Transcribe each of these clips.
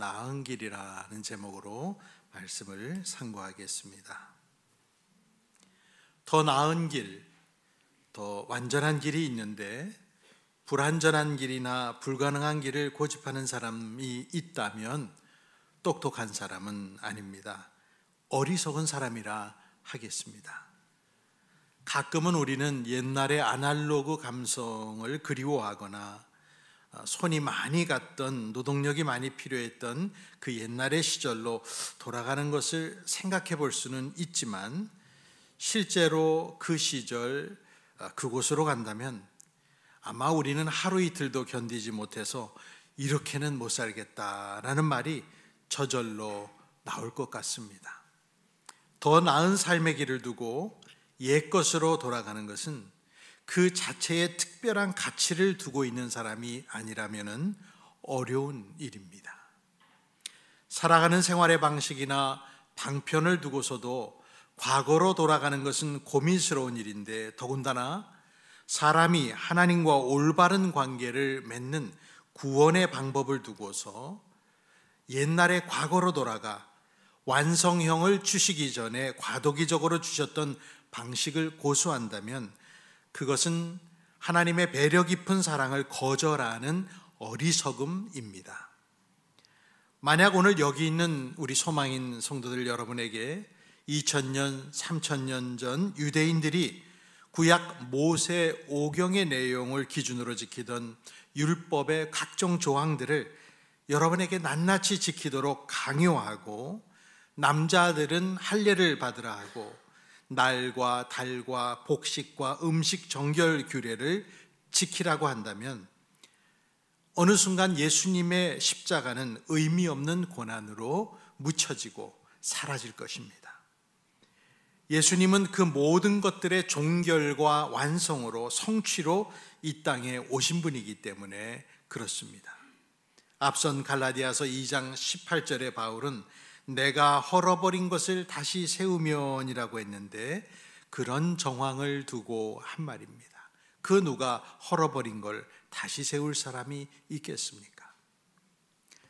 나은 길이라는 제목으로 말씀을 상고하겠습니다. 더 나은 길, 더 완전한 길이 있는데 불완전한 길이나 불가능한 길을 고집하는 사람이 있다면 똑똑한 사람은 아닙니다. 어리석은 사람이라 하겠습니다. 가끔은 우리는 옛날의 아날로그 감성을 그리워하거나 손이 많이 갔던, 노동력이 많이 필요했던 그 옛날의 시절로 돌아가는 것을 생각해 볼 수는 있지만, 실제로 그 시절 그곳으로 간다면 아마 우리는 하루 이틀도 견디지 못해서 이렇게는 못 살겠다라는 말이 저절로 나올 것 같습니다. 더 나은 삶의 길을 두고 옛것으로 돌아가는 것은 그 자체에 특별한 가치를 두고 있는 사람이 아니라면 어려운 일입니다. 살아가는 생활의 방식이나 방편을 두고서도 과거로 돌아가는 것은 고민스러운 일인데, 더군다나 사람이 하나님과 올바른 관계를 맺는 구원의 방법을 두고서 옛날의 과거로 돌아가 완성형을 주시기 전에 과도기적으로 주셨던 방식을 고수한다면 그것은 하나님의 배려 깊은 사랑을 거절하는 어리석음입니다. 만약 오늘 여기 있는 우리 소망인 성도들 여러분에게 2000년, 3000년 전 유대인들이 구약 모세 오경의 내용을 기준으로 지키던 율법의 각종 조항들을 여러분에게 낱낱이 지키도록 강요하고, 남자들은 할례를 받으라 하고 날과 달과 복식과 음식 정결 규례를 지키라고 한다면 어느 순간 예수님의 십자가는 의미 없는 고난으로 묻혀지고 사라질 것입니다. 예수님은 그 모든 것들의 종결과 완성으로, 성취로 이 땅에 오신 분이기 때문에 그렇습니다. 앞선 갈라디아서 2장 18절에 바울은 내가 헐어버린 것을 다시 세우면이라고 했는데, 그런 정황을 두고 한 말입니다. 그 누가 헐어버린 걸 다시 세울 사람이 있겠습니까?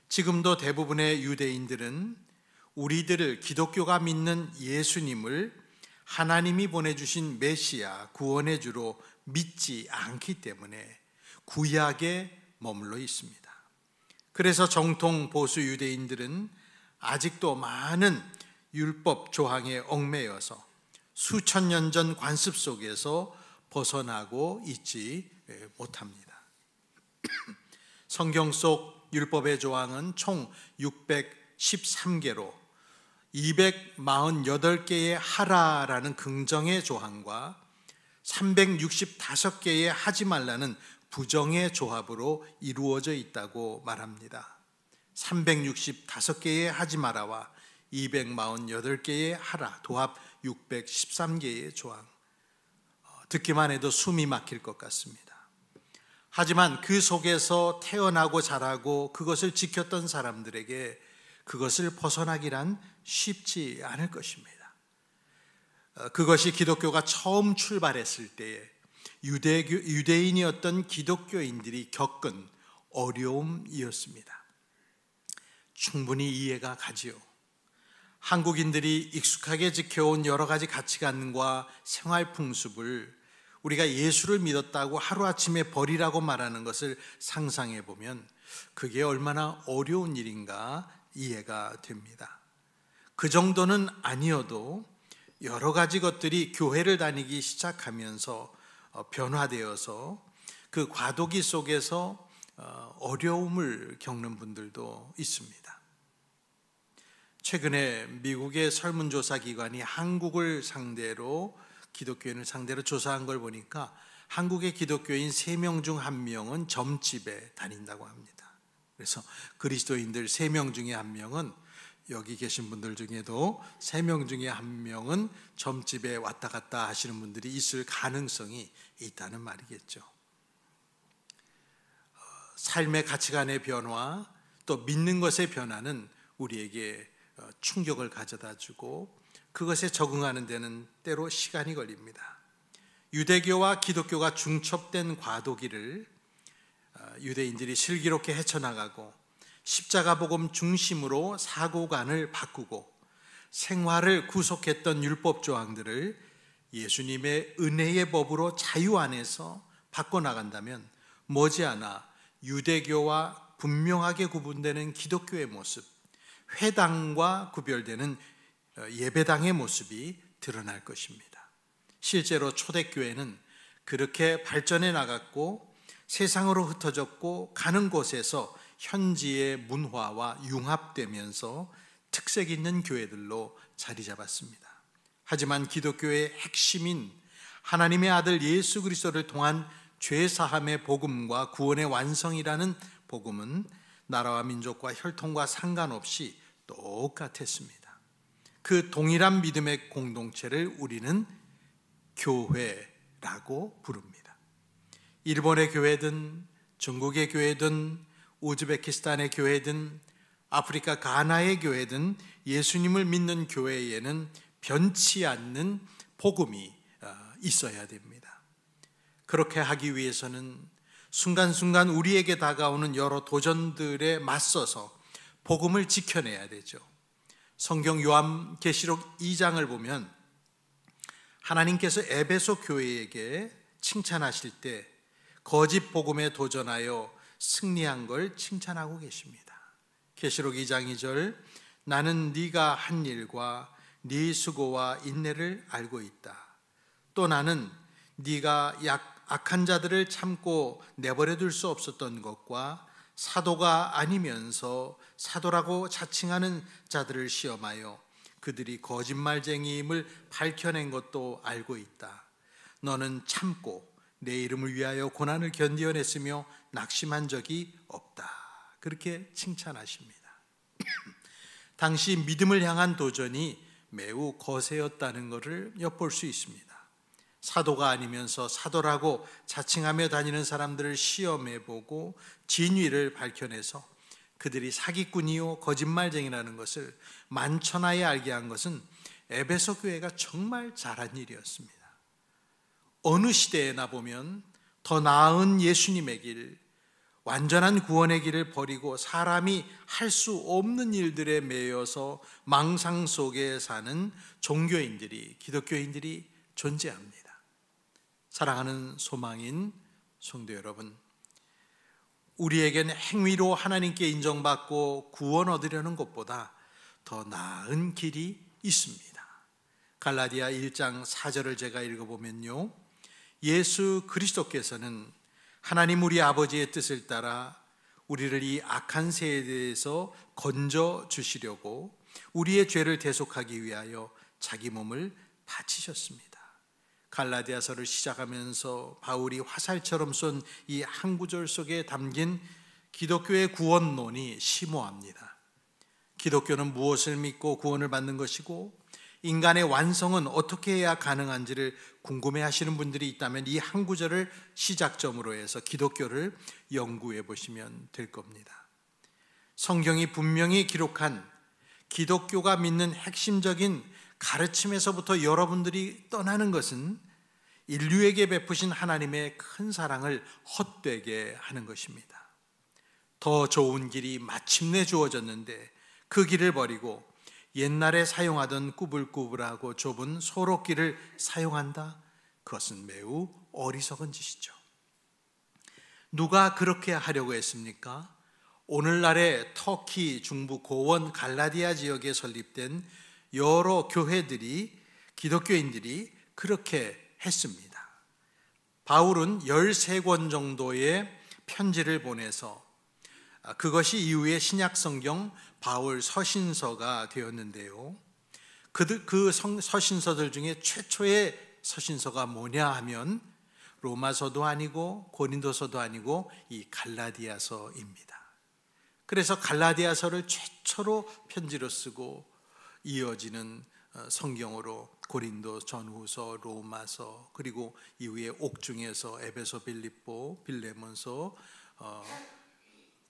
지금도 대부분의 유대인들은 우리들을, 기독교가 믿는 예수님을 하나님이 보내주신 메시아, 구원의 주로 믿지 않기 때문에 구약에 머물러 있습니다. 그래서 정통 보수 유대인들은 아직도 많은 율법 조항에 얽매여서 수천 년 전 관습 속에서 벗어나고 있지 못합니다. 성경 속 율법의 조항은 총 613개로 248개의 하라라는 긍정의 조항과 365개의 하지 말라는 부정의 조합으로 이루어져 있다고 말합니다. 365개의 하지 마라와 248개의 하라, 도합 613개의 조항. 듣기만 해도 숨이 막힐 것 같습니다. 하지만 그 속에서 태어나고 자라고 그것을 지켰던 사람들에게 그것을 벗어나기란 쉽지 않을 것입니다. 그것이 기독교가 처음 출발했을 때에 유대인이었던 기독교인들이 겪은 어려움이었습니다. 충분히 이해가 가지요. 한국인들이 익숙하게 지켜온 여러 가지 가치관과 생활 풍습을 우리가 예수를 믿었다고 하루아침에 버리라고 말하는 것을 상상해 보면 그게 얼마나 어려운 일인가 이해가 됩니다. 그 정도는 아니어도 여러 가지 것들이 교회를 다니기 시작하면서 변화되어서 그 과도기 속에서 어려움을 겪는 분들도 있습니다. 최근에 미국의 설문조사 기관이 한국을 상대로, 기독교인을 상대로 조사한 걸 보니까 한국의 기독교인 3명 중 1명은 점집에 다닌다고 합니다. 그래서 그리스도인들 3명 중에 1명은, 여기 계신 분들 중에도 3명 중에 1명은 점집에 왔다 갔다 하시는 분들이 있을 가능성이 있다는 말이겠죠. 삶의 가치관의 변화, 또 믿는 것의 변화는 우리에게 충격을 가져다 주고 그것에 적응하는 데는 때로 시간이 걸립니다. 유대교와 기독교가 중첩된 과도기를 유대인들이 슬기롭게 헤쳐나가고 십자가 복음 중심으로 사고관을 바꾸고 생활을 구속했던 율법 조항들을 예수님의 은혜의 법으로 자유 안에서 바꿔나간다면 머지않아 유대교와 분명하게 구분되는 기독교의 모습, 회당과 구별되는 예배당의 모습이 드러날 것입니다. 실제로 초대교회는 그렇게 발전해 나갔고 세상으로 흩어졌고 가는 곳에서 현지의 문화와 융합되면서 특색 있는 교회들로 자리 잡았습니다. 하지만 기독교의 핵심인 하나님의 아들 예수 그리스도를 통한 죄사함의 복음과 구원의 완성이라는 복음은 나라와 민족과 혈통과 상관없이 똑같았습니다. 그 동일한 믿음의 공동체를 우리는 교회라고 부릅니다. 일본의 교회든 중국의 교회든 우즈베키스탄의 교회든 아프리카 가나의 교회든 예수님을 믿는 교회에는 변치 않는 복음이 있어야 됩니다. 그렇게 하기 위해서는 순간순간 우리에게 다가오는 여러 도전들에 맞서서 복음을 지켜내야 되죠. 성경 요한계시록 2장을 보면 하나님께서 에베소 교회에게 칭찬하실 때 거짓 복음에 도전하여 승리한 걸 칭찬하고 계십니다. 계시록 2장 2절, 나는 네가 한 일과 네 수고와 인내를 알고 있다. 또 나는 네가 악한 자들을 참고 내버려 둘 수 없었던 것과 사도가 아니면서 사도라고 자칭하는 자들을 시험하여 그들이 거짓말쟁이임을 밝혀낸 것도 알고 있다. 너는 참고 내 이름을 위하여 고난을 견디어냈으며 낙심한 적이 없다. 그렇게 칭찬하십니다. 당시 믿음을 향한 도전이 매우 거세였다는 것을 엿볼 수 있습니다. 사도가 아니면서 사도라고 자칭하며 다니는 사람들을 시험해보고 진위를 밝혀내서 그들이 사기꾼이요 거짓말쟁이라는 것을 만천하에 알게 한 것은 에베소 교회가 정말 잘한 일이었습니다. 어느 시대에나 보면 더 나은 예수님의 길, 완전한 구원의 길을 버리고 사람이 할 수 없는 일들에 매여서 망상 속에 사는 종교인들이, 기독교인들이 존재합니다. 사랑하는 소망인 성도 여러분, 우리에게는 행위로 하나님께 인정받고 구원 얻으려는 것보다 더 나은 길이 있습니다. 갈라디아 1장 4절을 제가 읽어보면요, 예수 그리스도께서는 하나님 우리 아버지의 뜻을 따라 우리를 이 악한 세대에서 건져 주시려고 우리의 죄를 대속하기 위하여 자기 몸을 바치셨습니다. 갈라디아서를 시작하면서 바울이 화살처럼 쏜 이 한 구절 속에 담긴 기독교의 구원론이 심오합니다. 기독교는 무엇을 믿고 구원을 받는 것이고 인간의 완성은 어떻게 해야 가능한지를 궁금해하시는 분들이 있다면 이 한 구절을 시작점으로 해서 기독교를 연구해 보시면 될 겁니다. 성경이 분명히 기록한 기독교가 믿는 핵심적인 가르침에서부터 여러분들이 떠나는 것은 인류에게 베푸신 하나님의 큰 사랑을 헛되게 하는 것입니다. 더 좋은 길이 마침내 주어졌는데 그 길을 버리고 옛날에 사용하던 꾸불꾸불하고 좁은 소록길을 사용한다? 그것은 매우 어리석은 짓이죠. 누가 그렇게 하려고 했습니까? 오늘날의 터키 중부 고원 갈라디아 지역에 설립된 여러 교회들이, 기독교인들이 그렇게 했습니다. 바울은 13권 정도의 편지를 보내서 그것이 이후에 신약성경 바울 서신서가 되었는데요, 그 서신서들 중에 최초의 서신서가 뭐냐 하면 로마서도 아니고 고린도서도 아니고 이 갈라디아서입니다. 그래서 갈라디아서를 최초로 편지로 쓰고 이어지는 성경으로 고린도 전후서, 로마서, 그리고 이후에 옥중에서 에베소, 빌립보, 빌레몬서,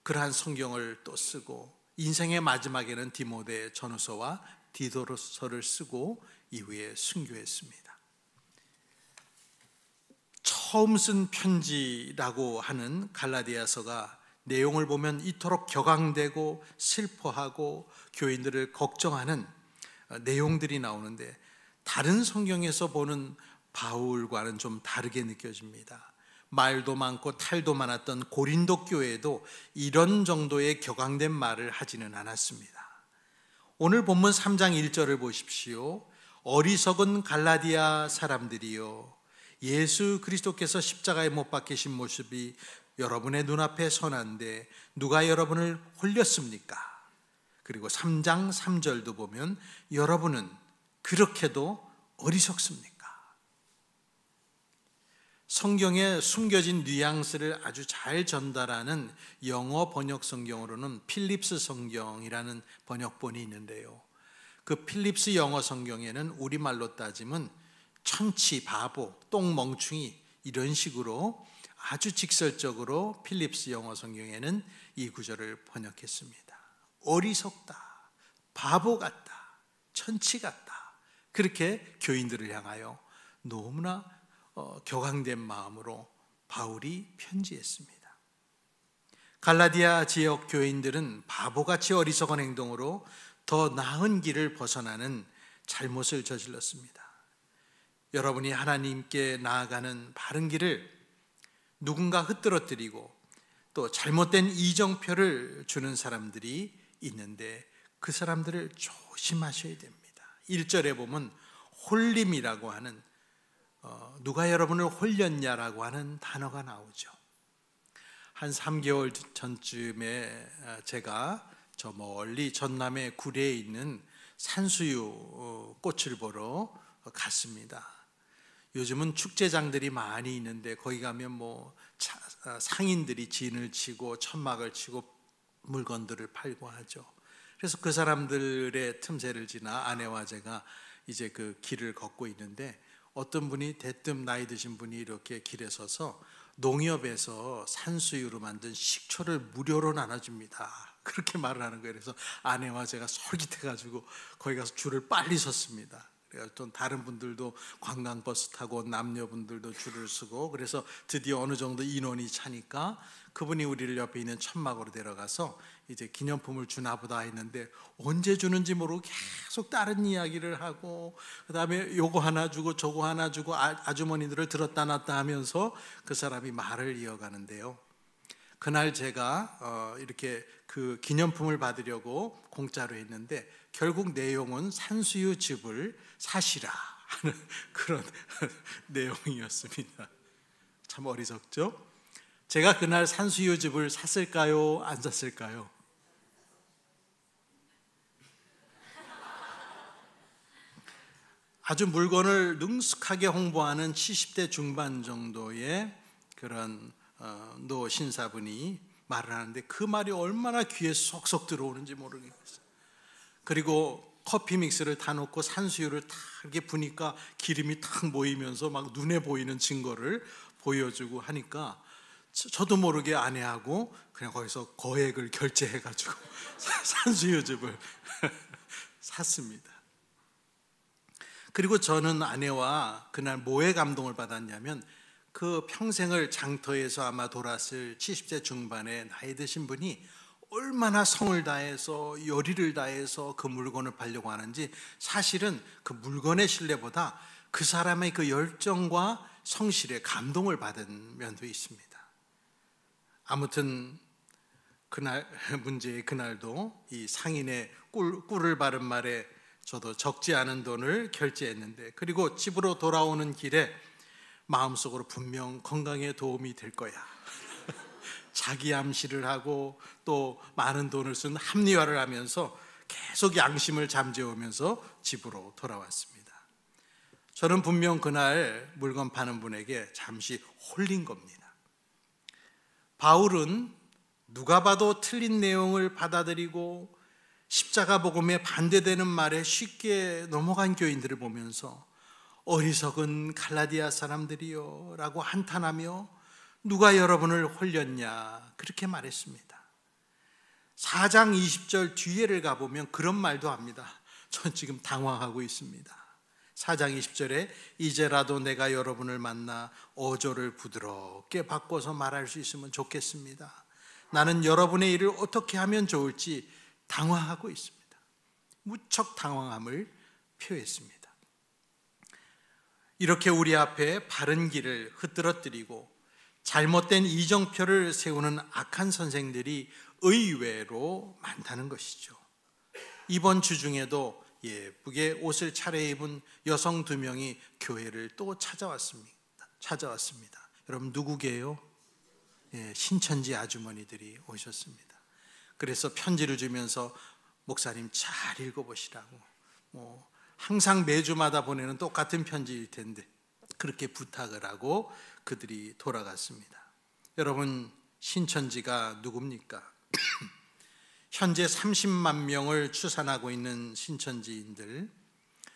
그러한 성경을 또 쓰고 인생의 마지막에는 디모데 전후서와 디도서를 쓰고 이후에 순교했습니다. 처음 쓴 편지라고 하는 갈라디아서가 내용을 보면 이토록 격앙되고 슬퍼하고 교인들을 걱정하는 내용들이 나오는데, 다른 성경에서 보는 바울과는 좀 다르게 느껴집니다. 말도 많고 탈도 많았던 고린도 교회도 이런 정도의 격앙된 말을 하지는 않았습니다. 오늘 본문 3장 1절을 보십시오. 어리석은 갈라디아 사람들이요, 예수 그리스도께서 십자가에 못 박히신 모습이 여러분의 눈앞에 선한데 누가 여러분을 홀렸습니까? 그리고 3장 3절도 보면 여러분은 그렇게도 어리석습니까? 성경에 숨겨진 뉘앙스를 아주 잘 전달하는 영어 번역 성경으로는 필립스 성경이라는 번역본이 있는데요, 그 필립스 영어 성경에는 우리말로 따지면 천치, 바보, 똥멍충이 이런 식으로 아주 직설적으로 필립스 영어 성경에는 이 구절을 번역했습니다. 어리석다, 바보 같다, 천치 같다, 그렇게 교인들을 향하여 너무나 격앙된 마음으로 바울이 편지했습니다. 갈라디아 지역 교인들은 바보같이 어리석은 행동으로 더 나은 길을 벗어나는 잘못을 저질렀습니다. 여러분이 하나님께 나아가는 바른 길을 누군가 흐트러뜨리고 또 잘못된 이정표를 주는 사람들이 있는데, 그 사람들을 조심하셔야 됩니다. 1절에 보면 홀림이라고 하는, 누가 여러분을 홀렸냐라고 하는 단어가 나오죠. 한 3개월 전쯤에 제가 저 멀리 전남의 구례에 있는 산수유 꽃을 보러 갔습니다. 요즘은 축제장들이 많이 있는데 거기 가면 상인들이 진을 치고 천막을 치고 물건들을 팔고 하죠. 그래서 그 사람들의 틈새를 지나 아내와 제가 이제 그 길을 걷고 있는데, 어떤 분이 대뜸 나이 드신 분이 이렇게 길에 서서 농협에서 산수유로 만든 식초를 무료로 나눠줍니다, 그렇게 말을 하는 거예요. 그래서 아내와 제가 솔깃해가지고 거기 가서 줄을 빨리 섰습니다. 또 다른 분들도 관광버스 타고 남녀분들도 줄을 서고, 그래서 드디어 어느 정도 인원이 차니까 그분이 우리를 옆에 있는 천막으로 데려가서 이제 기념품을 주나 보다 했는데, 언제 주는지 모르고 계속 다른 이야기를 하고, 그 다음에 요거 하나 주고 저거 하나 주고 아주머니들을 들었다 놨다 하면서 그 사람이 말을 이어가는데요, 그날 제가 이렇게 그 기념품을 받으려고 공짜로 했는데 결국 내용은 산수유즙을 사시라 하는 그런 내용이었습니다. 참 어리석죠? 제가 그날 산수유즙을 샀을까요? 안 샀을까요? 아주 물건을 능숙하게 홍보하는 70대 중반 정도의 그런 노 신사분이 말을 하는데, 그 말이 얼마나 귀에 쏙쏙 들어오는지 모르겠어요. 그리고 커피 믹스를 다 놓고 산수유를 탁 이렇게 부니까 기름이 탁 모이면서 막 눈에 보이는 증거를 보여주고 하니까 저도 모르게 아내하고 그냥 거기서 거액을 결제해가지고 산수유즙을 샀습니다. 그리고 저는 아내와 그날 뭐에 감동을 받았냐면, 그 평생을 장터에서 아마 돌았을 70대 중반의 나이 드신 분이 얼마나 성을 다해서 열의를 다해서 그 물건을 팔려고 하는지, 사실은 그 물건의 신뢰보다 그 사람의 그 열정과 성실에 감동을 받은 면도 있습니다. 아무튼 그날 문제의 그날도 이 상인의 꿀을 바른 말에 저도 적지 않은 돈을 결제했는데, 그리고 집으로 돌아오는 길에 마음속으로 분명 건강에 도움이 될 거야 자기 암시를 하고 또 많은 돈을 쓴 합리화를 하면서 계속 양심을 잠재우면서 집으로 돌아왔습니다. 저는 분명 그날 물건 파는 분에게 잠시 홀린 겁니다. 바울은 누가 봐도 틀린 내용을 받아들이고 십자가 복음에 반대되는 말에 쉽게 넘어간 교인들을 보면서 어리석은 갈라디아 사람들이요 라고 한탄하며 누가 여러분을 홀렸냐 그렇게 말했습니다. 4장 20절 뒤에를 가보면 그런 말도 합니다. 전 지금 당황하고 있습니다. 4장 20절에 이제라도 내가 여러분을 만나 어조를 부드럽게 바꿔서 말할 수 있으면 좋겠습니다. 나는 여러분의 일을 어떻게 하면 좋을지 당황하고 있습니다. 무척 당황함을 표했습니다. 이렇게 우리 앞에 바른 길을 흐트러뜨리고 잘못된 이정표를 세우는 악한 선생들이 의외로 많다는 것이죠. 이번 주 중에도 예쁘게 옷을 차려입은 여성 2명이 교회를 또 찾아왔습니다. 여러분 누구게요? 신천지 아주머니들이 오셨습니다. 그래서 편지를 주면서 목사님 잘 읽어보시라고, 항상 매주마다 보내는 똑같은 편지일 텐데 그렇게 부탁을 하고 그들이 돌아갔습니다. 여러분, 신천지가 누굽니까? 현재 30만 명을 추산하고 있는 신천지인들,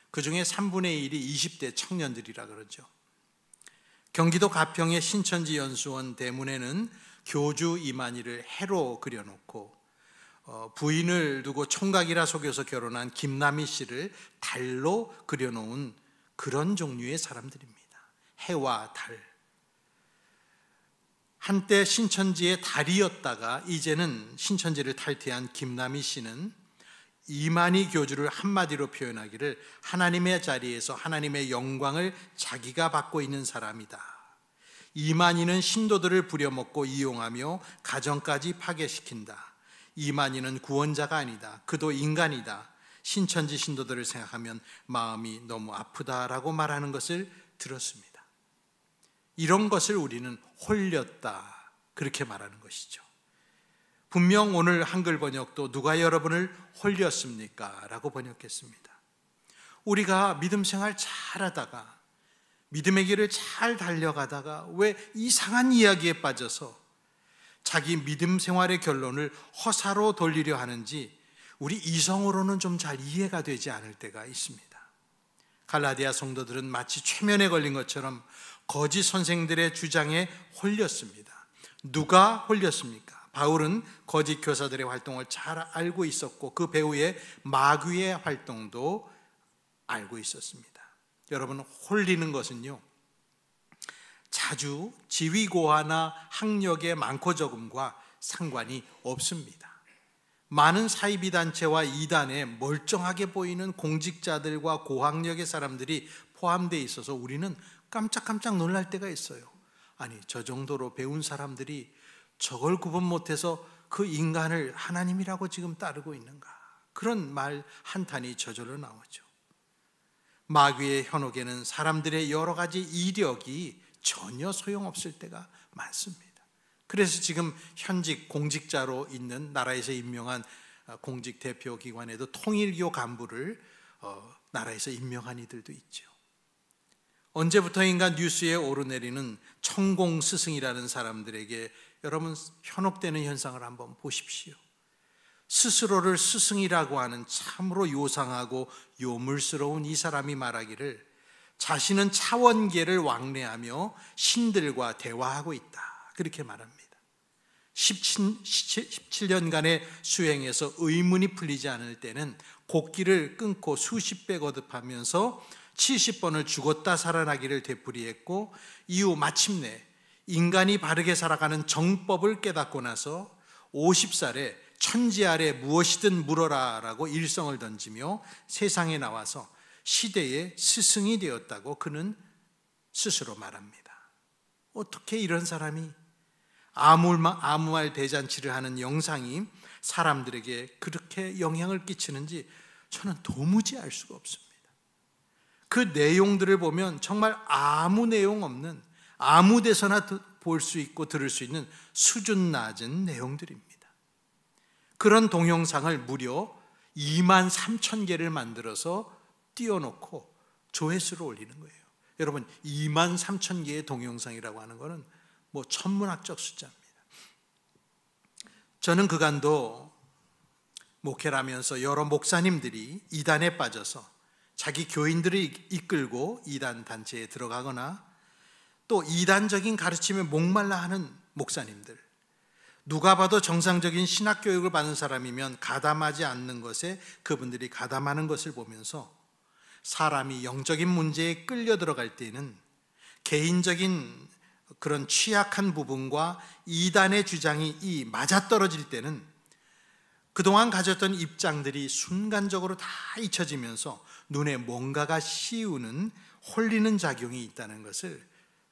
그 중에 3분의 1이 20대 청년들이라 그러죠. 경기도 가평의 신천지 연수원 대문에는 교주 이만희를 해로 그려놓고 부인을 두고 총각이라 속여서 결혼한 김남희 씨를 달로 그려놓은 그런 종류의 사람들입니다. 해와 달. 한때 신천지의 달이었다가 이제는 신천지를 탈퇴한 김남희 씨는 이만희 교주를 한마디로 표현하기를 하나님의 자리에서 하나님의 영광을 자기가 받고 있는 사람이다. 이만희는 신도들을 부려먹고 이용하며 가정까지 파괴시킨다. 이만희는 구원자가 아니다. 그도 인간이다. 신천지 신도들을 생각하면 마음이 너무 아프다라고 말하는 것을 들었습니다. 이런 것을 우리는 홀렸다, 그렇게 말하는 것이죠. 분명 오늘 한글 번역도 누가 여러분을 홀렸습니까? 라고 번역했습니다. 우리가 믿음 생활 잘하다가 믿음의 길을 잘 달려가다가 왜 이상한 이야기에 빠져서 자기 믿음 생활의 결론을 허사로 돌리려 하는지 우리 이성으로는 좀 잘 이해가 되지 않을 때가 있습니다. 갈라디아 성도들은 마치 최면에 걸린 것처럼 거짓 선생들의 주장에 홀렸습니다. 누가 홀렸습니까? 바울은 거짓 교사들의 활동을 잘 알고 있었고 그 배후에 마귀의 활동도 알고 있었습니다. 여러분, 홀리는 것은요, 자주 지위고하나 학력의 많고 적음과 상관이 없습니다. 많은 사이비단체와 이단에 멀쩡하게 보이는 공직자들과 고학력의 사람들이 포함되어 있어서 우리는 깜짝깜짝 놀랄 때가 있어요. 아니, 저 정도로 배운 사람들이 저걸 구분 못해서 그 인간을 하나님이라고 지금 따르고 있는가? 그런 말 한탄이 저절로 나오죠. 마귀의 현혹에는 사람들의 여러 가지 이력이 전혀 소용없을 때가 많습니다. 그래서 지금 현직 공직자로 있는 나라에서 임명한 공직 대표 기관에도 통일교 간부를 나라에서 임명한 이들도 있죠. 언제부터인가 뉴스에 오르내리는 천공 스승이라는 사람들에게 여러분 현혹되는 현상을 한번 보십시오. 스스로를 스승이라고 하는 참으로 요상하고 요물스러운 이 사람이 말하기를 자신은 차원계를 왕래하며 신들과 대화하고 있다, 그렇게 말합니다. 17년간의 수행에서 의문이 풀리지 않을 때는 곡기를 끊고 수십 배 거듭하면서 70번을 죽었다 살아나기를 되풀이했고, 이후 마침내 인간이 바르게 살아가는 정법을 깨닫고 나서 50살에 천지 아래 무엇이든 물어라 라고 일성을 던지며 세상에 나와서 시대의 스승이 되었다고 그는 스스로 말합니다. 어떻게 이런 사람이 아무 말 대잔치를 하는 영상이 사람들에게 그렇게 영향을 끼치는지 저는 도무지 알 수가 없습니다. 그 내용들을 보면 정말 아무 내용 없는, 아무 데서나 볼 수 있고 들을 수 있는 수준 낮은 내용들입니다. 그런 동영상을 무려 23,000개를 만들어서 띄워놓고 조회수를 올리는 거예요. 여러분, 23,000개의 동영상이라고 하는 것은 뭐 천문학적 숫자입니다. 저는 그간도 목회를 하면서 여러 목사님들이 이단에 빠져서 자기 교인들을 이끌고 이단 단체에 들어가거나 또 이단적인 가르침에 목말라 하는 목사님들, 누가 봐도 정상적인 신학교육을 받은 사람이면 가담하지 않는 것에 그분들이 가담하는 것을 보면서 사람이 영적인 문제에 끌려 들어갈 때는 개인적인 그런 취약한 부분과 이단의 주장이 이 맞아떨어질 때는 그동안 가졌던 입장들이 순간적으로 다 잊혀지면서 눈에 뭔가가 씌우는 홀리는 작용이 있다는 것을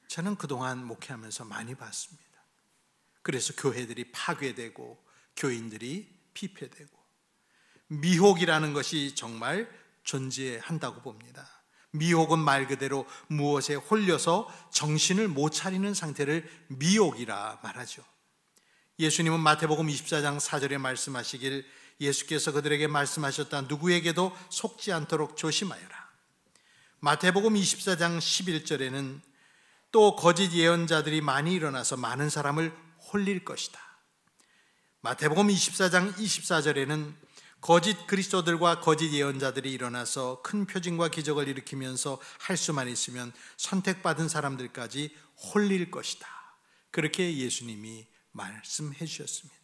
저는 그동안 목회하면서 많이 봤습니다. 그래서 교회들이 파괴되고 교인들이 피폐되고, 미혹이라는 것이 정말 존재한다고 봅니다. 미혹은 말 그대로 무엇에 홀려서 정신을 못 차리는 상태를 미혹이라 말하죠. 예수님은 마태복음 24장 4절에 말씀하시길, 예수께서 그들에게 말씀하셨다. 누구에게도 속지 않도록 조심하여라. 마태복음 24장 11절에는 또 거짓 예언자들이 많이 일어나서 많은 사람을 홀릴 것이다. 마태복음 24장 24절에는 거짓 그리스도들과 거짓 예언자들이 일어나서 큰 표징과 기적을 일으키면서 할 수만 있으면 선택받은 사람들까지 홀릴 것이다. 그렇게 예수님이 말씀해 주셨습니다.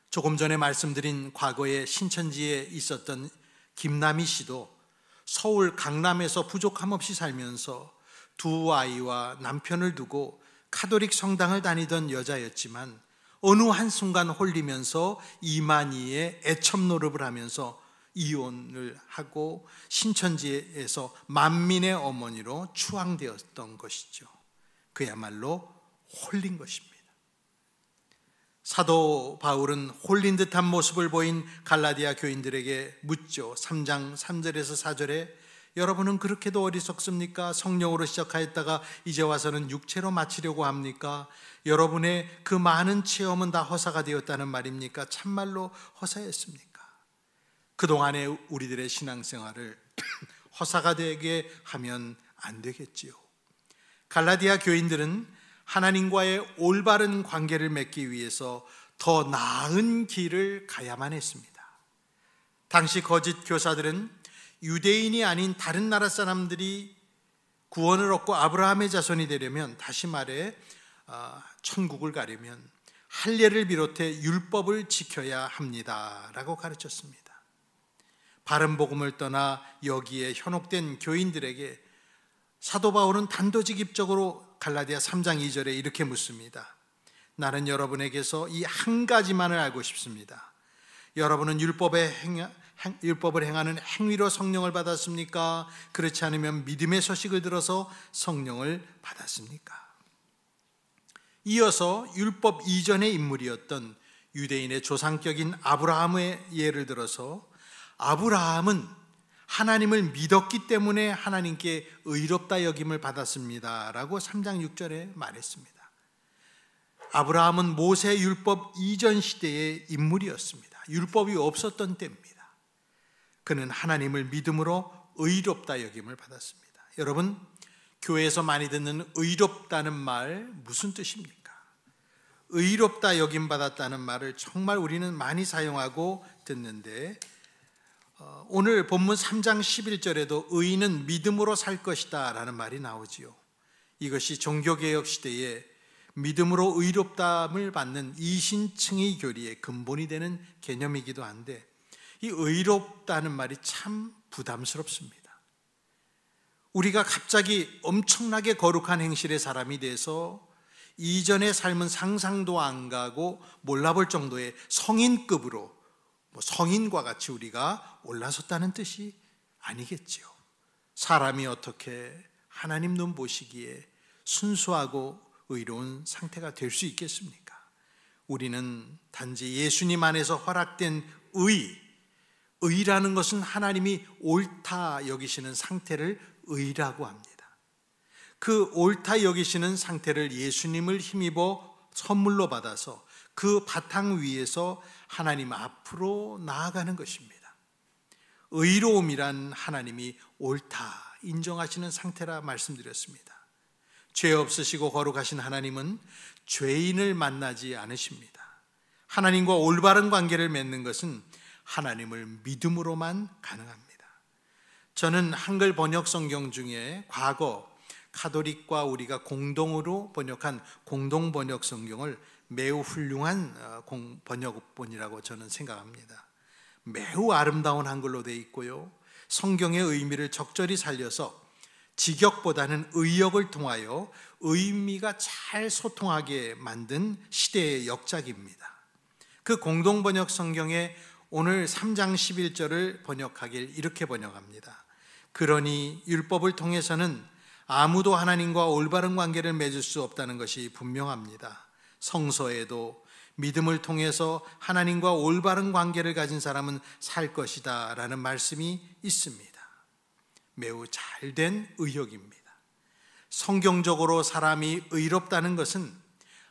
조금 전에 말씀드린 과거에 신천지에 있었던 김남희 씨도 서울 강남에서 부족함 없이 살면서 두 아이와 남편을 두고 카톨릭 성당을 다니던 여자였지만 어느 한순간 홀리면서 이만희의 애첩 노릇을 하면서 이혼을 하고 신천지에서 만민의 어머니로 추앙되었던 것이죠. 그야말로 홀린 것입니다. 사도 바울은 홀린 듯한 모습을 보인 갈라디아 교인들에게 묻죠. 3장 3절에서 4절에 여러분은 그렇게도 어리석습니까? 성령으로 시작하였다가 이제 와서는 육체로 마치려고 합니까? 여러분의 그 많은 체험은 다 허사가 되었다는 말입니까? 참말로 허사였습니까? 그동안의 우리들의 신앙생활을 허사가 되게 하면 안 되겠지요. 갈라디아 교인들은 하나님과의 올바른 관계를 맺기 위해서 더 나은 길을 가야만 했습니다. 당시 거짓 교사들은 유대인이 아닌 다른 나라 사람들이 구원을 얻고 아브라함의 자손이 되려면, 다시 말해 천국을 가려면 할례를 비롯해 율법을 지켜야 합니다 라고 가르쳤습니다. 바른 복음을 떠나 여기에 현혹된 교인들에게 사도 바울은 단도직입적으로 갈라디아 3장 2절에 이렇게 묻습니다. 나는 여러분에게서 이 한 가지만을 알고 싶습니다. 여러분은 율법을 행하는 행위로 성령을 받았습니까? 그렇지 않으면 믿음의 소식을 들어서 성령을 받았습니까? 이어서 율법 이전의 인물이었던 유대인의 조상격인 아브라함의 예를 들어서 아브라함은 하나님을 믿었기 때문에 하나님께 의롭다 여김을 받았습니다 라고 3장 6절에 말했습니다. 아브라함은 모세 율법 이전 시대의 인물이었습니다. 율법이 없었던 때입니다. 그는 하나님을 믿음으로 의롭다 여김을 받았습니다. 여러분, 교회에서 많이 듣는 의롭다는 말 무슨 뜻입니까? 의롭다 여김 받았다는 말을 정말 우리는 많이 사용하고 듣는데, 오늘 본문 3장 11절에도 의인은 믿음으로 살 것이다 라는 말이 나오지요. 이것이 종교개혁 시대에 믿음으로 의롭다함을 받는 이신층의 교리의 근본이 되는 개념이기도 한데, 이 의롭다는 말이 참 부담스럽습니다. 우리가 갑자기 엄청나게 거룩한 행실의 사람이 돼서 이전의 삶은 상상도 안 가고 몰라볼 정도의 성인급으로, 성인과 같이 우리가 올라섰다는 뜻이 아니겠지요. 사람이 어떻게 하나님 눈 보시기에 순수하고 의로운 상태가 될 수 있겠습니까? 우리는 단지 예수님 안에서 허락된 의라는 것은 하나님이 옳다 여기시는 상태를 의라고 합니다. 그 옳다 여기시는 상태를 예수님을 힘입어 선물로 받아서 그 바탕 위에서 하나님 앞으로 나아가는 것입니다. 의로움이란 하나님이 옳다 인정하시는 상태라 말씀드렸습니다. 죄 없으시고 거룩하신 하나님은 죄인을 만나지 않으십니다. 하나님과 올바른 관계를 맺는 것은 하나님을 믿음으로만 가능합니다. 저는 한글 번역 성경 중에 과거 카톨릭과 우리가 공동으로 번역한 공동 번역 성경을 매우 훌륭한 번역본이라고 저는 생각합니다. 매우 아름다운 한글로 되어 있고요, 성경의 의미를 적절히 살려서 직역보다는 의역을 통하여 의미가 잘 소통하게 만든 시대의 역작입니다. 그 공동번역 성경에 오늘 3장 11절을 번역하길 이렇게 번역합니다. 그러니 율법을 통해서는 아무도 하나님과 올바른 관계를 맺을 수 없다는 것이 분명합니다. 성서에도 믿음을 통해서 하나님과 올바른 관계를 가진 사람은 살 것이다 라는 말씀이 있습니다. 매우 잘된 의역입니다. 성경적으로 사람이 의롭다는 것은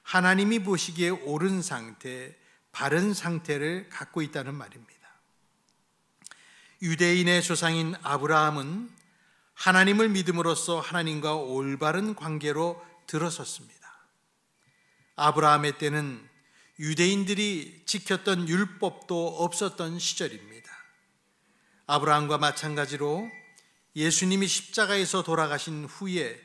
하나님이 보시기에 옳은 상태, 바른 상태를 갖고 있다는 말입니다. 유대인의 조상인 아브라함은 하나님을 믿음으로써 하나님과 올바른 관계로 들어섰습니다. 아브라함의 때는 유대인들이 지켰던 율법도 없었던 시절입니다. 아브라함과 마찬가지로 예수님이 십자가에서 돌아가신 후에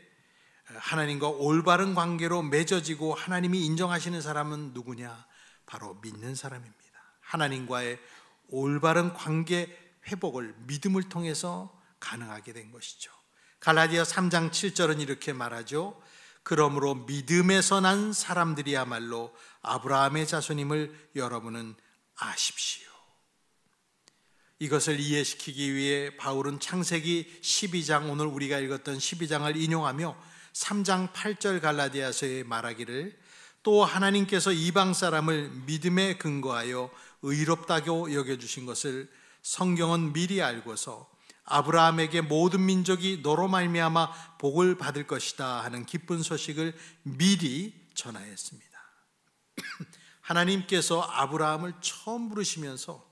하나님과 올바른 관계로 맺어지고 하나님이 인정하시는 사람은 누구냐? 바로 믿는 사람입니다. 하나님과의 올바른 관계 회복을 믿음을 통해서 가능하게 된 것이죠. 갈라디아 3장 7절은 이렇게 말하죠. 그러므로 믿음에서 난 사람들이야말로 아브라함의 자손임을 여러분은 아십시오. 이것을 이해시키기 위해 바울은 창세기 12장, 오늘 우리가 읽었던 12장을 인용하며 3장 8절 갈라디아서에 말하기를 또 하나님께서 이방 사람을 믿음에 근거하여 의롭다고 여겨주신 것을 성경은 미리 알고서 아브라함에게 모든 민족이 너로 말미암아 복을 받을 것이다 하는 기쁜 소식을 미리 전하였습니다. 하나님께서 아브라함을 처음 부르시면서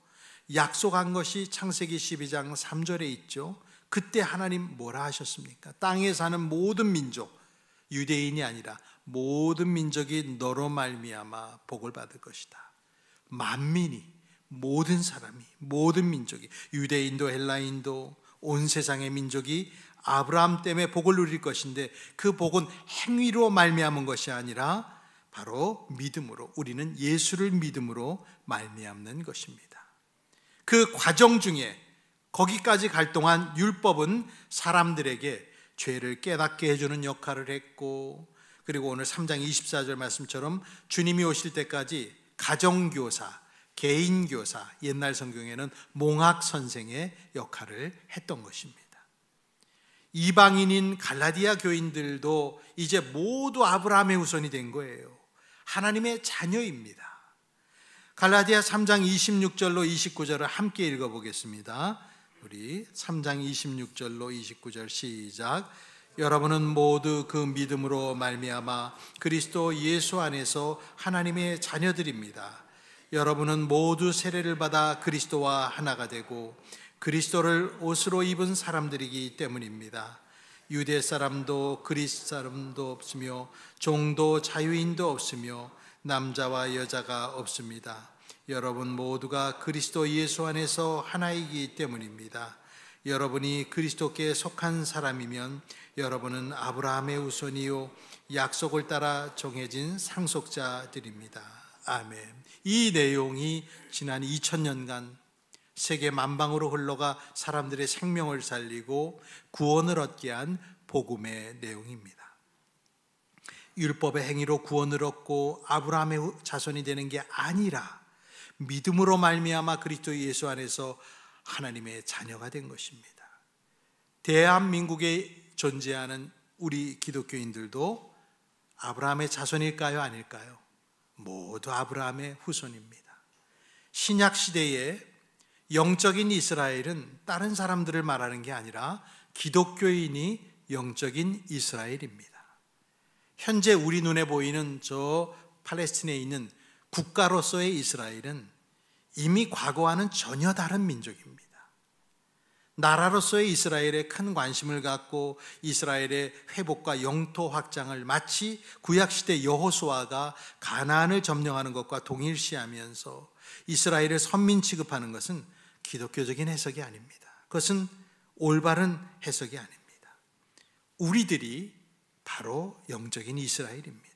약속한 것이 창세기 12장 3절에 있죠. 그때 하나님 뭐라 하셨습니까? 땅에 사는 모든 민족, 유대인이 아니라 모든 민족이 너로 말미암아 복을 받을 것이다. 만민이, 모든 사람이, 모든 민족이, 유대인도 헬라인도 온 세상의 민족이 아브라함 때문에 복을 누릴 것인데 그 복은 행위로 말미암은 것이 아니라 바로 믿음으로, 우리는 예수를 믿음으로 말미암는 것입니다. 그 과정 중에 거기까지 갈 동안 율법은 사람들에게 죄를 깨닫게 해주는 역할을 했고, 그리고 오늘 3장 24절 말씀처럼 주님이 오실 때까지 가정교사, 개인교사, 옛날 성경에는 몽학선생의 역할을 했던 것입니다. 이방인인 갈라디아 교인들도 이제 모두 아브라함의 후손이 된 거예요. 하나님의 자녀입니다. 갈라디아 3장 26절로 29절을 함께 읽어보겠습니다. 우리 3장 26절로 29절 시작. 여러분은 모두 그 믿음으로 말미암아 그리스도 예수 안에서 하나님의 자녀들입니다. 여러분은 모두 세례를 받아 그리스도와 하나가 되고 그리스도를 옷으로 입은 사람들이기 때문입니다. 유대 사람도 그리스 사람도 없으며 종도 자유인도 없으며 남자와 여자가 없습니다. 여러분 모두가 그리스도 예수 안에서 하나이기 때문입니다. 여러분이 그리스도께 속한 사람이면 여러분은 아브라함의 후손이요 약속을 따라 정해진 상속자들입니다. 아멘. 이 내용이 지난 2000년간 세계 만방으로 흘러가 사람들의 생명을 살리고 구원을 얻게 한 복음의 내용입니다. 율법의 행위로 구원을 얻고 아브라함의 자손이 되는 게 아니라 믿음으로 말미암아 그리스도 예수 안에서 하나님의 자녀가 된 것입니다. 대한민국에 존재하는 우리 기독교인들도 아브라함의 자손일까요? 아닐까요? 모두 아브라함의 후손입니다. 신약 시대에 영적인 이스라엘은 다른 사람들을 말하는 게 아니라 기독교인이 영적인 이스라엘입니다. 현재 우리 눈에 보이는 저 팔레스틴에 있는 국가로서의 이스라엘은 이미 과거와는 전혀 다른 민족입니다. 나라로서의 이스라엘에 큰 관심을 갖고 이스라엘의 회복과 영토 확장을 마치 구약시대 여호수아가 가나안을 점령하는 것과 동일시하면서 이스라엘을 선민 취급하는 것은 기독교적인 해석이 아닙니다. 그것은 올바른 해석이 아닙니다. 우리들이 바로 영적인 이스라엘입니다.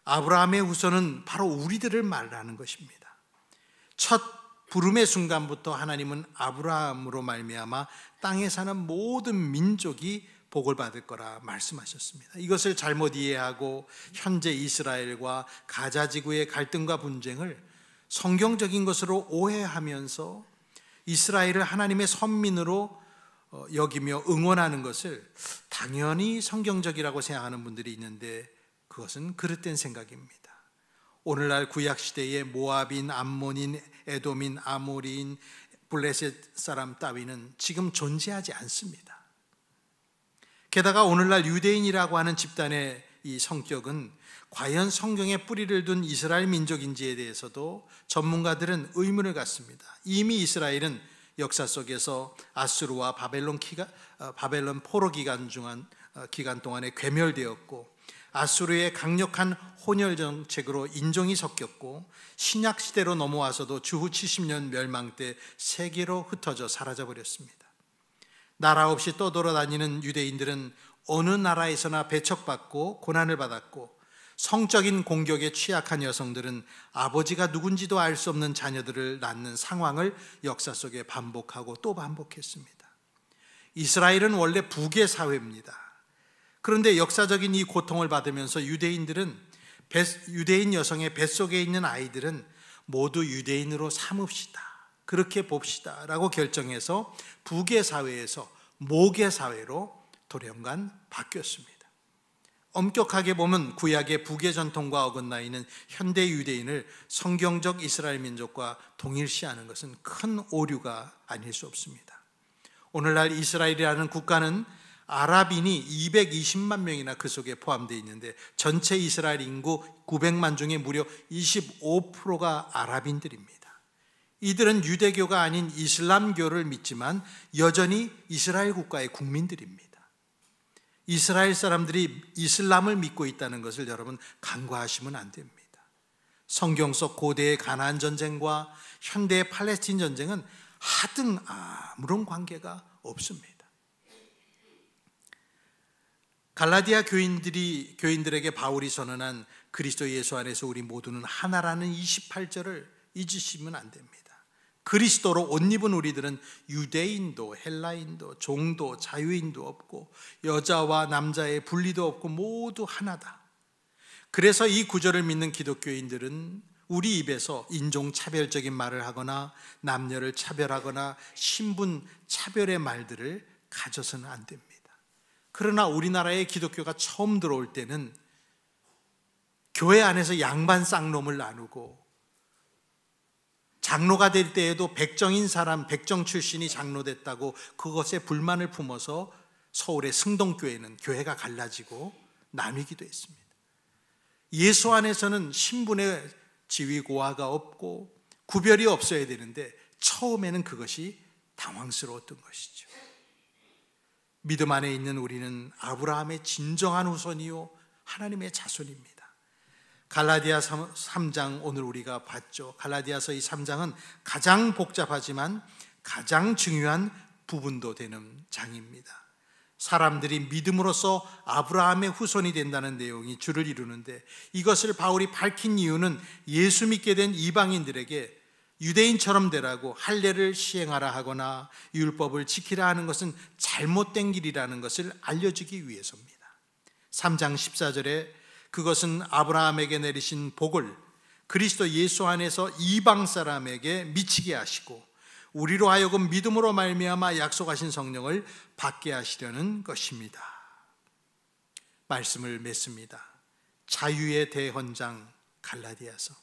아브라함의 후손은 바로 우리들을 말하는 것입니다. 첫 부름의 순간부터 하나님은 아브라함으로 말미암아 땅에 사는 모든 민족이 복을 받을 거라 말씀하셨습니다. 이것을 잘못 이해하고 현재 이스라엘과 가자 지구의 갈등과 분쟁을 성경적인 것으로 오해하면서 이스라엘을 하나님의 선민으로 여기며 응원하는 것을 당연히 성경적이라고 생각하는 분들이 있는데 그것은 그릇된 생각입니다. 오늘날 구약시대의 모압인, 암몬인, 에돔인, 아모리인, 블레셋 사람 따위는 지금 존재하지 않습니다. 게다가 오늘날 유대인이라고 하는 집단의 이 성격은 과연 성경에 뿌리를 둔 이스라엘 민족인지에 대해서도 전문가들은 의문을 갖습니다. 이미 이스라엘은 역사 속에서 아수르와 바벨론 포로 기간 동안에 괴멸되었고, 아수르의 강력한 혼혈 정책으로 인종이 섞였고, 신약 시대로 넘어와서도 주후 70년 멸망 때 세계로 흩어져 사라져 버렸습니다. 나라 없이 떠돌아다니는 유대인들은 어느 나라에서나 배척받고 고난을 받았고, 성적인 공격에 취약한 여성들은 아버지가 누군지도 알 수 없는 자녀들을 낳는 상황을 역사 속에 반복하고 또 반복했습니다. 이스라엘은 원래 북의 사회입니다. 그런데 역사적인 이 고통을 받으면서 유대인 여성의 뱃속에 있는 아이들은 모두 유대인으로 삼읍시다, 그렇게 봅시다 라고 결정해서 북의 사회에서 목의 사회로 돌연간 바뀌었습니다. 엄격하게 보면 구약의 북의 전통과 어긋나 있는 현대 유대인을 성경적 이스라엘 민족과 동일시하는 것은 큰 오류가 아닐 수 없습니다. 오늘날 이스라엘이라는 국가는 아랍인이 220만 명이나 그 속에 포함되어 있는데, 전체 이스라엘 인구 900만 중에 무려 25%가 아랍인들입니다. 이들은 유대교가 아닌 이슬람교를 믿지만 여전히 이스라엘 국가의 국민들입니다. 이스라엘 사람들이 이슬람을 믿고 있다는 것을 여러분 간과하시면 안 됩니다. 성경 속 고대의 가나안 전쟁과 현대의 팔레스틴 전쟁은 하등 아무런 관계가 없습니다. 갈라디아 교인들에게 바울이 선언한 그리스도 예수 안에서 우리 모두는 하나라는 28절을 잊으시면 안 됩니다. 그리스도로 옷 입은 우리들은 유대인도 헬라인도 종도 자유인도 없고 여자와 남자의 분리도 없고 모두 하나다. 그래서 이 구절을 믿는 기독교인들은 우리 입에서 인종차별적인 말을 하거나 남녀를 차별하거나 신분 차별의 말들을 가져서는 안 됩니다. 그러나 우리나라에 기독교가 처음 들어올 때는 교회 안에서 양반 쌍놈을 나누고, 장로가 될 때에도 백정 출신이 장로됐다고 그것에 불만을 품어서 서울의 승동교회는 교회가 갈라지고 나뉘기도 했습니다. 예수 안에서는 신분의 지위고하가 없고 구별이 없어야 되는데 처음에는 그것이 당황스러웠던 것이죠. 믿음 안에 있는 우리는 아브라함의 진정한 후손이요 하나님의 자손입니다. 갈라디아 3장 오늘 우리가 봤죠. 갈라디아서 이 3장은 가장 복잡하지만 가장 중요한 부분도 되는 장입니다. 사람들이 믿음으로써 아브라함의 후손이 된다는 내용이 주를 이루는데, 이것을 바울이 밝힌 이유는 예수 믿게 된 이방인들에게 유대인처럼 되라고 할례를 시행하라 하거나 율법을 지키라 하는 것은 잘못된 길이라는 것을 알려주기 위해서입니다. 3장 14절에 그것은 아브라함에게 내리신 복을 그리스도 예수 안에서 이방 사람에게 미치게 하시고 우리로 하여금 믿음으로 말미암아 약속하신 성령을 받게 하시려는 것입니다. 말씀을 맺습니다. 자유의 대헌장 갈라디아서.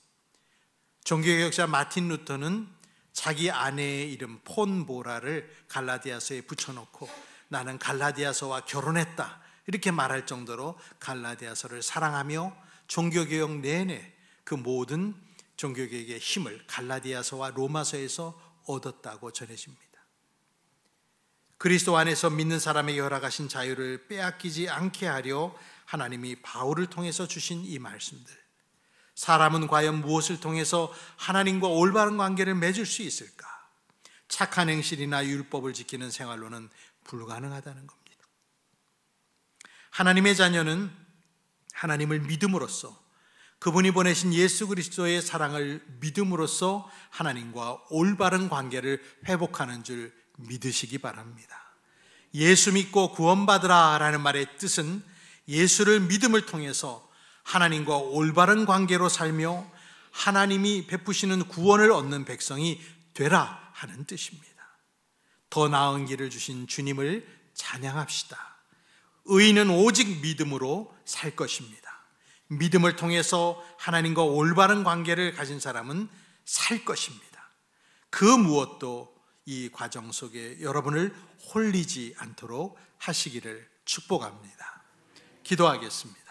종교개혁자 마틴 루터는 자기 아내의 이름 폰보라를 갈라디아서에 붙여놓고 나는 갈라디아서와 결혼했다 이렇게 말할 정도로 갈라디아서를 사랑하며 종교개혁 내내 그 모든 종교개혁의 힘을 갈라디아서와 로마서에서 얻었다고 전해집니다. 그리스도 안에서 믿는 사람에게 허락하신 자유를 빼앗기지 않게 하려 하나님이 바울을 통해서 주신 이 말씀들, 사람은 과연 무엇을 통해서 하나님과 올바른 관계를 맺을 수 있을까? 착한 행실이나 율법을 지키는 생활로는 불가능하다는 겁니다. 하나님의 자녀는 하나님을 믿음으로써, 그분이 보내신 예수 그리스도의 사랑을 믿음으로써 하나님과 올바른 관계를 회복하는 줄 믿으시기 바랍니다. 예수 믿고 구원받으라 라는 말의 뜻은 예수를 믿음을 통해서 하나님과 올바른 관계로 살며 하나님이 베푸시는 구원을 얻는 백성이 되라 하는 뜻입니다. 더 나은 길을 주신 주님을 찬양합시다. 의인은 오직 믿음으로 살 것입니다. 믿음을 통해서 하나님과 올바른 관계를 가진 사람은 살 것입니다. 그 무엇도 이 과정 속에 여러분을 홀리지 않도록 하시기를 축복합니다. 기도하겠습니다.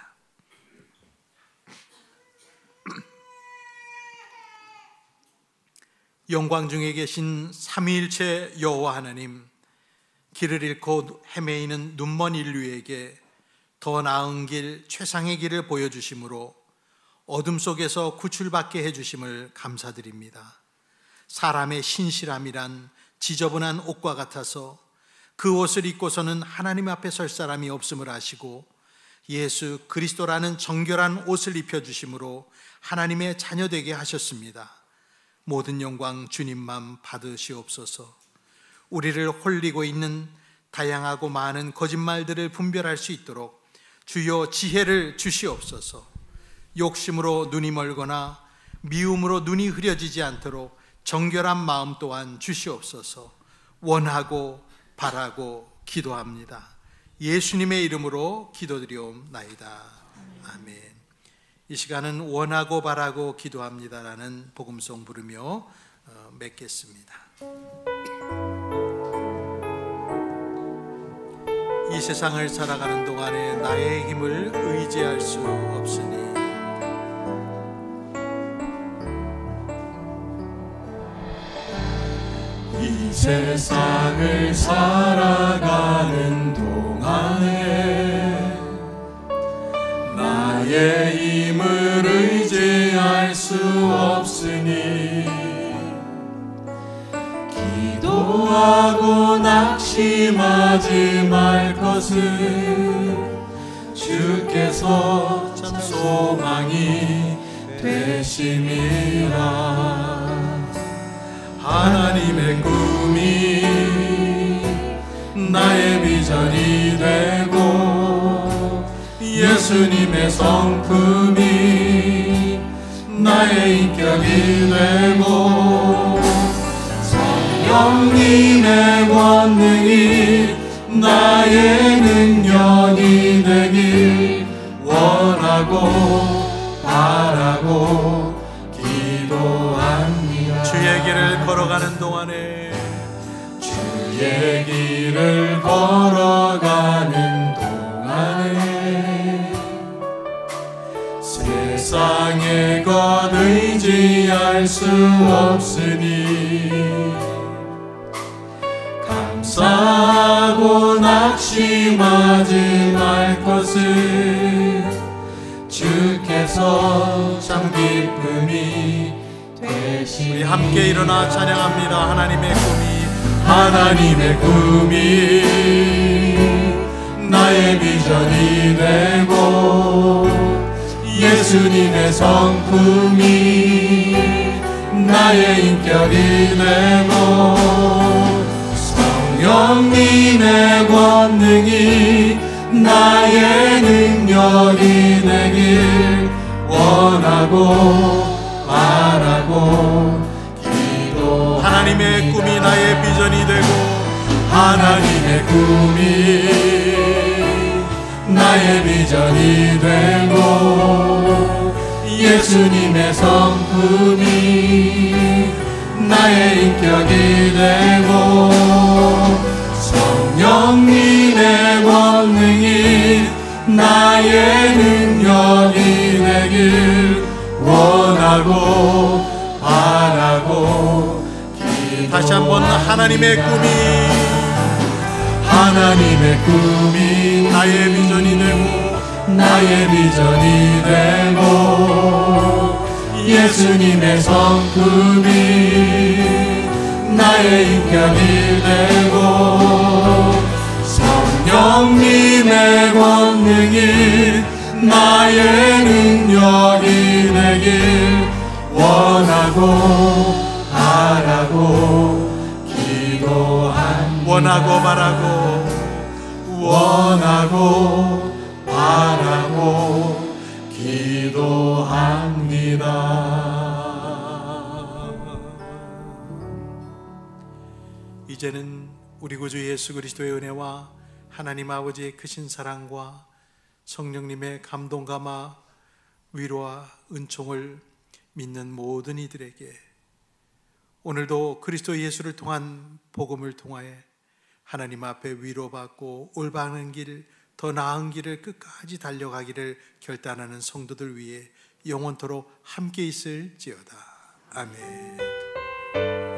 영광 중에 계신 삼위일체 여호와 하나님, 길을 잃고 헤매이는 눈먼 인류에게 더 나은 길, 최상의 길을 보여주심으로 어둠 속에서 구출받게 해주심을 감사드립니다. 사람의 신실함이란 지저분한 옷과 같아서 그 옷을 입고서는 하나님 앞에 설 사람이 없음을 아시고 예수 그리스도라는 정결한 옷을 입혀주심으로 하나님의 자녀되게 하셨습니다. 모든 영광 주님만 받으시옵소서. 우리를 홀리고 있는 다양하고 많은 거짓말들을 분별할 수 있도록 주여 지혜를 주시옵소서. 욕심으로 눈이 멀거나 미움으로 눈이 흐려지지 않도록 정결한 마음 또한 주시옵소서. 원하고 바라고 기도합니다. 예수님의 이름으로 기도드리옵나이다. 아멘. 이 시간은 원하고 바라고 기도합니다라는 복음송 부르며 맺겠습니다. 이 세상을 살아가는 동안에 나의 힘을 의지할 수 없으니 이 세상을 살아가는 동안에 나의 힘을 의지할 수 없으니 기도하고 낙심하지 말 것을 주께서 참 소망이 되심이라. 하나님의 꿈이 나의 비전이 되고 예수님의 성품이 나의 인격이 되고 성령님의 권능이 나의 능력이 되길 원하고 바라고 기도합니다. 주의 길을 걸어가는 동안에 주의 길을 걸어가는 동안에 세상의 것 의지할 수 없으니 감사하고 낙심하지 말 것을 주께서 참 기쁨이 되시니. 우리 함께 일어나 찬양합니다. 하나님의 꿈이 나의 비전이 되고 예수님의 성품이 나의 인격이 되고 성령님의 권능이 나의 능력이 되길 원하고 바라고 기도합니다. 하나님의 꿈이 나의 비전이 되고 하나님의 꿈이 나의 비전이 되고 예수님의 성품이 나의 인격이 되고 성령님의 권능이 나의 능력이 되길 원하고 바라고 기도합니다. 다시 한번 하나님의 꿈이 나의 비전이 되고 예수님의 성품이 나의 인격이 되고 성령님의 권능이 나의 능력이 되길 원하고 바라고 기도합니다. 원하고 바라고 원하고 바라고 기도합니다. 이제는 우리 구주 예수 그리스도의 은혜와 하나님 아버지의 크신 사랑과 성령님의 감동감화 위로와 은총을 믿는 모든 이들에게 오늘도 그리스도 예수를 통한 복음을 통하여 하나님 앞에 위로받고 올바른 길, 더 나은 길을 끝까지 달려가기를 결단하는 성도들 위해 영원토록 함께 있을지어다. 아멘.